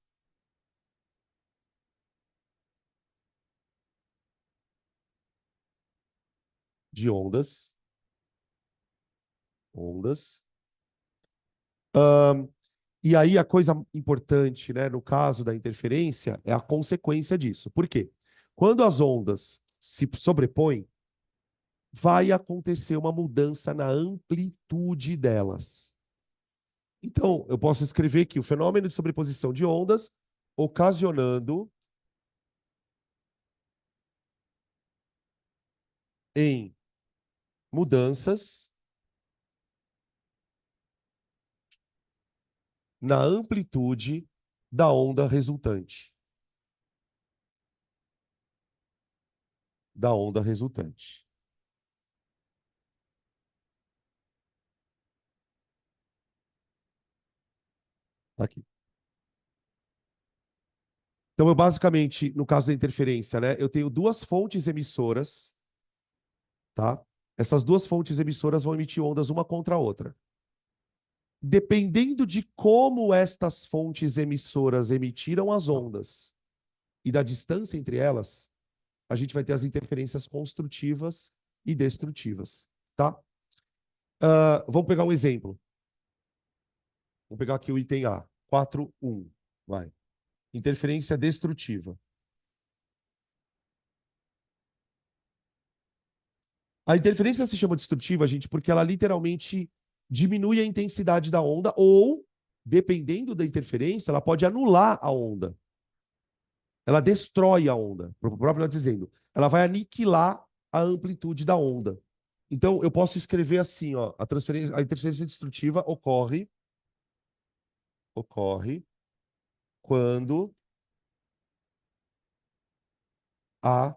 [SPEAKER 1] Ahn, e aí a coisa importante, né, no caso da interferência, é a consequência disso. Por quê? Quando as ondas se sobrepõem, vai acontecer uma mudança na amplitude delas. Então, eu posso escrever que o fenômeno de sobreposição de ondas ocasionando em mudanças na amplitude da onda resultante. Da onda resultante. Tá aqui. Então, eu basicamente, no caso da interferência, né, eu tenho duas fontes emissoras, tá? Essas duas fontes emissoras vão emitir ondas uma contra a outra. Dependendo de como estas fontes emissoras emitiram as ondas e da distância entre elas, a gente vai ter as interferências construtivas e destrutivas, tá? Vamos pegar um exemplo. Vamos pegar aqui o item A, 4.1. Vai. Interferência destrutiva. A interferência se chama destrutiva, gente, porque ela literalmente diminui a intensidade da onda ou, dependendo da interferência, ela pode anular a onda. Ela destrói a onda, o próprio dizendo. Ela vai aniquilar a amplitude da onda. Então, eu posso escrever assim, ó, a interferência destrutiva ocorre quando há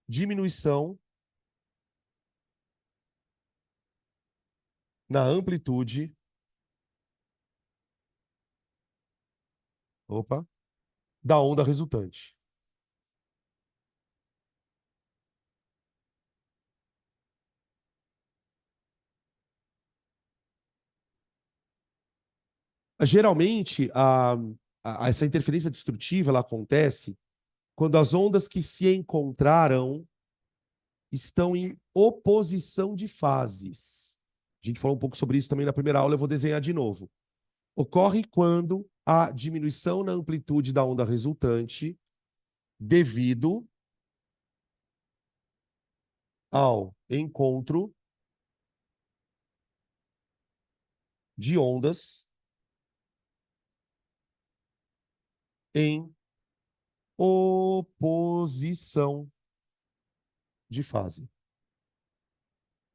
[SPEAKER 1] diminuição na amplitude, opa, da onda resultante. Geralmente, essa interferência destrutiva ela acontece quando as ondas que se encontraram estão em oposição de fases. A gente falou um pouco sobre isso também na primeira aula, eu vou desenhar de novo. Ocorre quando há diminuição na amplitude da onda resultante devido ao encontro de ondas em oposição de fase.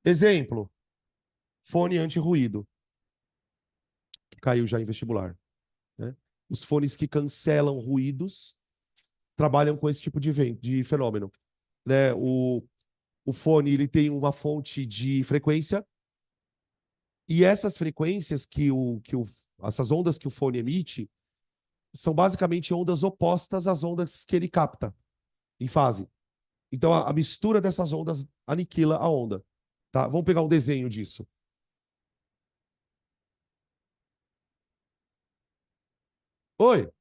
[SPEAKER 1] Exemplo, fone anti-ruído, que caiu já em vestibular. Né? Os fones que cancelam ruídos trabalham com esse tipo de fenômeno. Né? O fone ele tem uma fonte de frequência e essas frequências essas ondas que o fone emite são basicamente ondas opostas às ondas que ele capta em fase. Então a mistura dessas ondas aniquila a onda. Tá? Vamos pegar um desenho disso. Oi?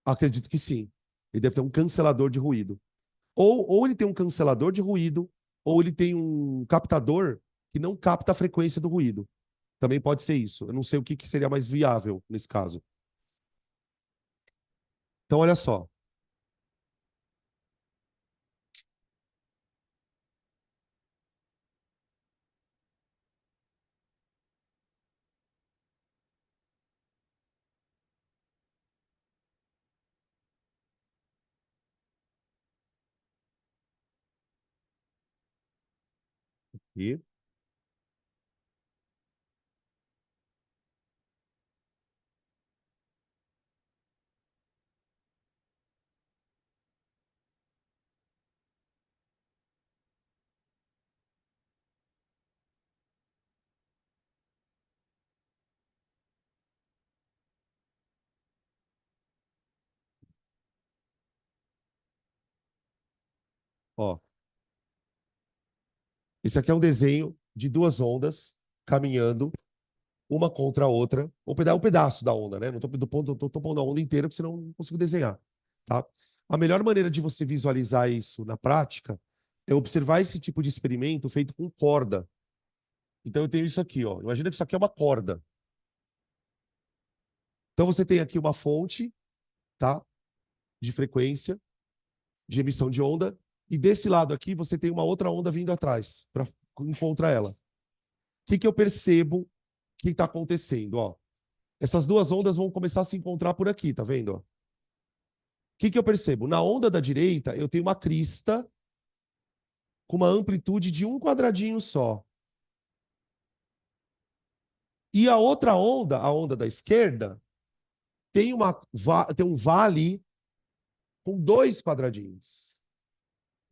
[SPEAKER 1] Acredito que sim. Ele deve ter um cancelador de ruído. Ou ele tem um cancelador de ruído, ou ele tem um captador que não capta a frequência do ruído. Também pode ser isso. Eu não sei o que seria mais viável nesse caso. Então, olha só. E, ó, esse aqui é um desenho de duas ondas caminhando uma contra a outra, um pedaço da onda, né? Não estou pondo a onda inteira, porque senão não consigo desenhar, tá? A melhor maneira de você visualizar isso na prática é observar esse tipo de experimento feito com corda. Então eu tenho isso aqui, ó. Imagina que isso aqui é uma corda. Então você tem aqui uma fonte, tá? De frequência, de emissão de onda, e desse lado aqui você tem uma outra onda vindo atrás para encontrar ela. O que eu percebo que está acontecendo, ó? Essas duas ondas vão começar a se encontrar por aqui, tá vendo? Ó? O que eu percebo? Na onda da direita, eu tenho uma crista com uma amplitude de um quadradinho só. E a outra onda, a onda da esquerda, tem um vale com dois quadradinhos.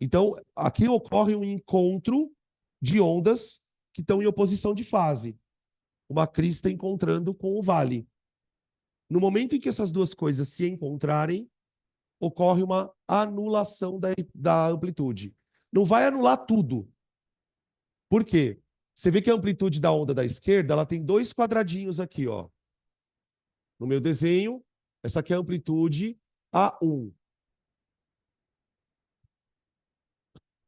[SPEAKER 1] Então, aqui ocorre um encontro de ondas que estão em oposição de fase. Uma crista encontrando com o vale. No momento em que essas duas coisas se encontrarem, ocorre uma anulação da amplitude. Não vai anular tudo. Por quê? Você vê que a amplitude da onda da esquerda ela tem dois quadradinhos aqui, ó. No meu desenho, essa aqui é a amplitude A1.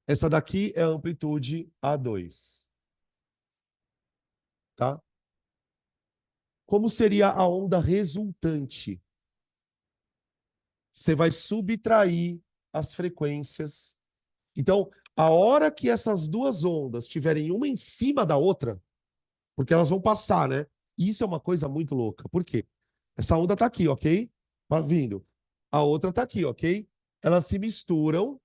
[SPEAKER 1] Essa daqui é a amplitude A2. Tá? Como seria a onda resultante? Você vai subtrair as frequências. Então, a hora que essas duas ondas tiverem uma em cima da outra, porque elas vão passar, né? Isso é uma coisa muito louca. Por quê? Essa onda está aqui, ok? Tá vindo. A outra está aqui, ok? Elas se misturam.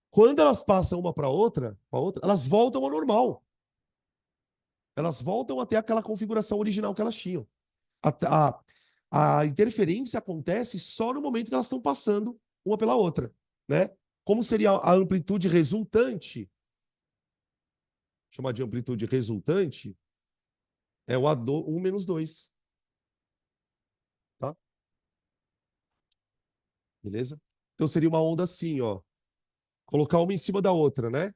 [SPEAKER 1] Quando elas passam uma para outra, elas voltam ao normal. Elas voltam até aquela configuração original que elas tinham. A, a interferência acontece só no momento que elas estão passando uma pela outra, né? Como seria a amplitude resultante? Chamar de amplitude resultante é o A1 menos 2, tá? Beleza? Então seria uma onda assim, ó. Colocar uma em cima da outra, né?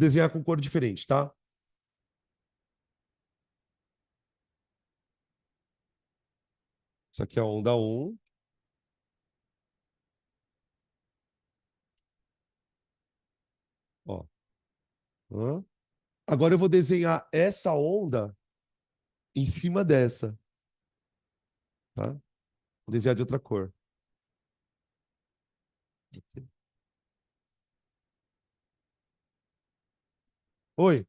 [SPEAKER 1] desenhar com cor diferente, tá? Isso aqui é a onda um. Ó. Hã? Agora eu vou desenhar essa onda em cima dessa, tá? Vou desenhar de outra cor. Oi?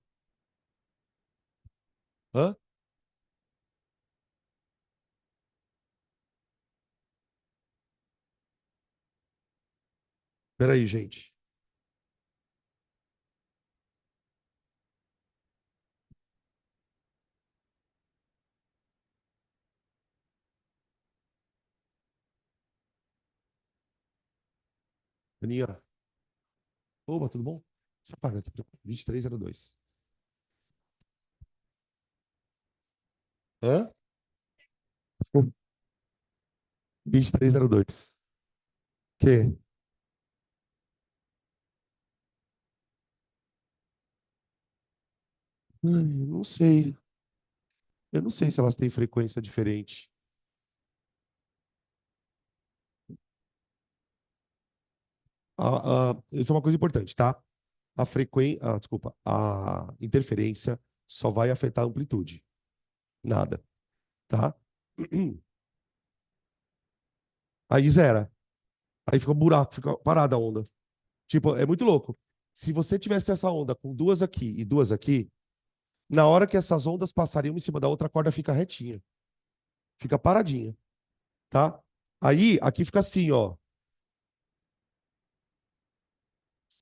[SPEAKER 1] Hã? Peraí, gente. Aninha. Opa, tudo bom? Você apaga aqui. 2302. Hã? 2302. Que? Não sei. Eu não sei se elas têm frequência diferente. Isso é uma coisa importante, tá? A frequência, desculpa, a interferência só vai afetar a amplitude, nada, tá? Aí zera, aí fica um buraco, fica parada a onda. Tipo, é muito louco. Se você tivesse essa onda com duas aqui e duas aqui, na hora que essas ondas passarem uma em cima da outra, a corda fica retinha, fica paradinha, tá? Aí, aqui fica assim, ó.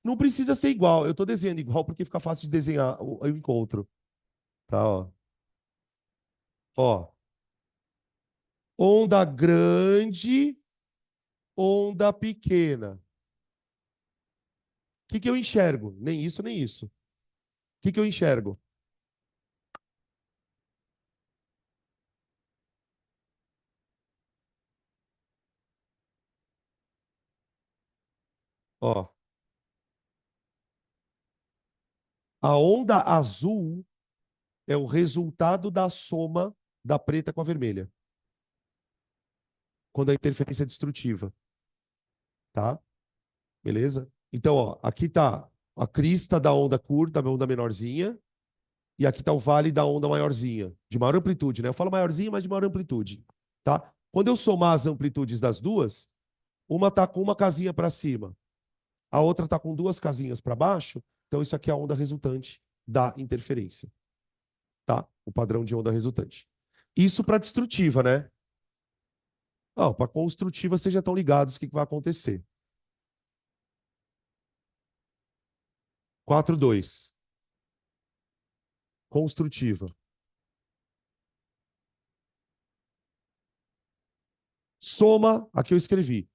[SPEAKER 1] Não precisa ser igual, eu tô desenhando igual porque fica fácil de desenhar o encontro, tá? Ó, onda grande, onda pequena. O que que eu enxergo? Nem isso, nem isso. O que que eu enxergo? Ó, a onda azul é o resultado da soma da preta com a vermelha, quando a interferência é destrutiva, tá? Beleza? Então, ó, aqui tá a crista da onda curta, da onda menorzinha, e aqui tá o vale da onda maiorzinha, de maior amplitude, né? Eu falo maiorzinha, mas de maior amplitude, tá? Quando eu somar as amplitudes das duas, uma tá com uma casinha para cima, a outra tá com duas casinhas para baixo, então isso aqui é a onda resultante da interferência, tá? O padrão de onda resultante. Isso para destrutiva, né? Não, para construtiva, vocês já estão ligados o que vai acontecer. 4-2. Construtiva. Soma, aqui eu escrevi.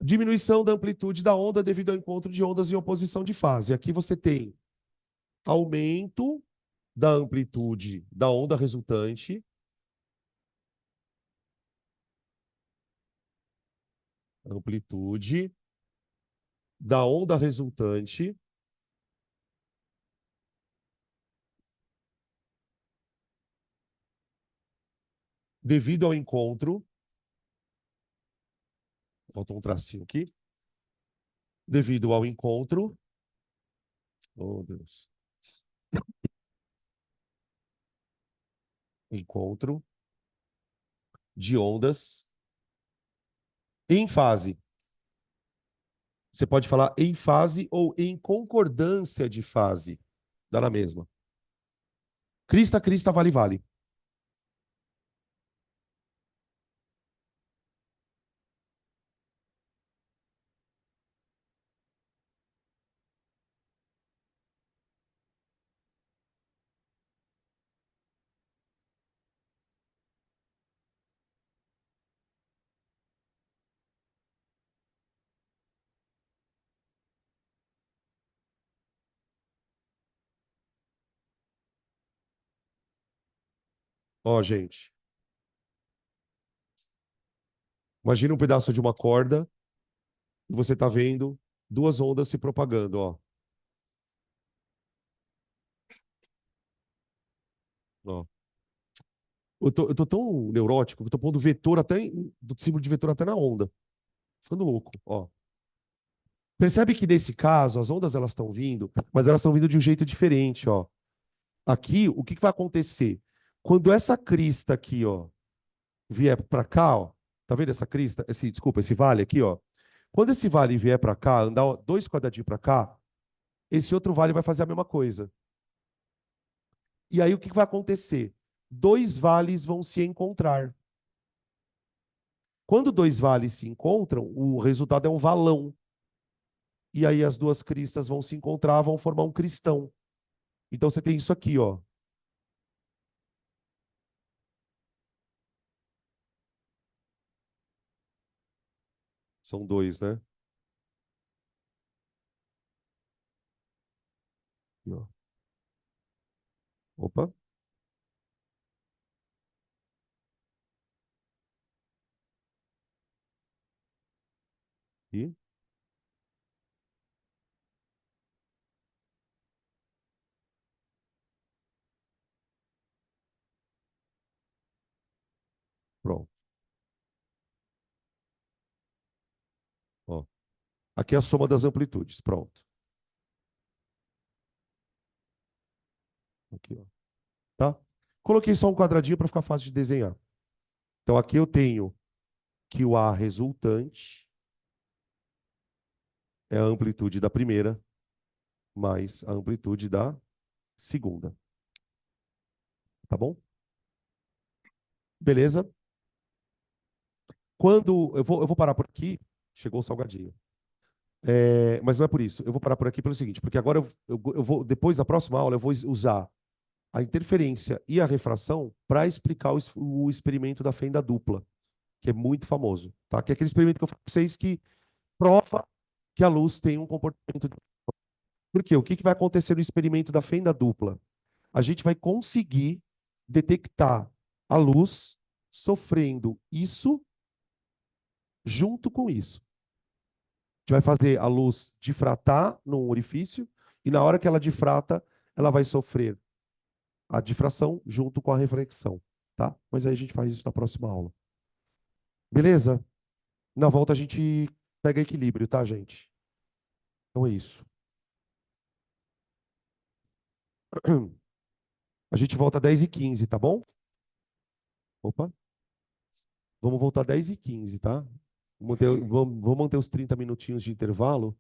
[SPEAKER 1] Diminuição da amplitude da onda devido ao encontro de ondas em oposição de fase. Aqui você tem aumento da amplitude da onda resultante, amplitude da onda resultante devido ao encontro, faltou um tracinho aqui, devido ao encontro, oh Deus, encontro de ondas em fase. Você pode falar em fase ou em concordância de fase. Dá na mesma. Crista, crista, vale, vale. Ó, gente. Imagina um pedaço de uma corda e você está vendo duas ondas se propagando, ó. Ó. Eu tô tão neurótico que eu tô pondo vetor até do símbolo de vetor até na onda. Ficando louco, ó. Percebe que nesse caso as ondas elas estão vindo, mas elas estão vindo de um jeito diferente, ó. Aqui, o que que vai acontecer? Quando essa crista aqui, ó, vier para cá, ó, tá vendo essa crista? Desculpa, esse vale aqui, ó. Quando esse vale vier para cá, andar ó, dois quadradinhos para cá, esse outro vale vai fazer a mesma coisa. E aí o que que vai acontecer? Dois vales vão se encontrar. Quando dois vales se encontram, o resultado é um valão. E aí as duas cristas vão se encontrar, vão formar um cristão. Então você tem isso aqui, ó. São dois, né? Aqui, ó. Opa, aqui, pronto. Ó. Aqui é a soma das amplitudes, pronto. Aqui, ó. Tá? Coloquei só um quadradinho para ficar fácil de desenhar. Então aqui eu tenho que o A resultante é a amplitude da primeira mais a amplitude da segunda. Tá bom? Beleza? Quando eu vou parar por aqui, chegou o salgadinho. Mas não é por isso. Eu vou parar por aqui pelo seguinte, porque agora eu vou, depois da próxima aula, eu vou usar a interferência e a refração para explicar o experimento da fenda dupla, que é muito famoso, tá? Que é aquele experimento que eu falei para vocês que prova que a luz tem um comportamento. Por quê? O que que vai acontecer no experimento da fenda dupla? A gente vai conseguir detectar a luz sofrendo isso junto com isso. A gente vai fazer a luz difratar num orifício e na hora que ela difrata, ela vai sofrer a difração junto com a reflexão, tá? Mas aí a gente faz isso na próxima aula. Beleza? Na volta a gente pega equilíbrio, tá, gente? Então é isso. A gente volta 10h15, tá bom? Opa, vamos voltar 10h15, tá? Vamos manter os 30 minutinhos de intervalo.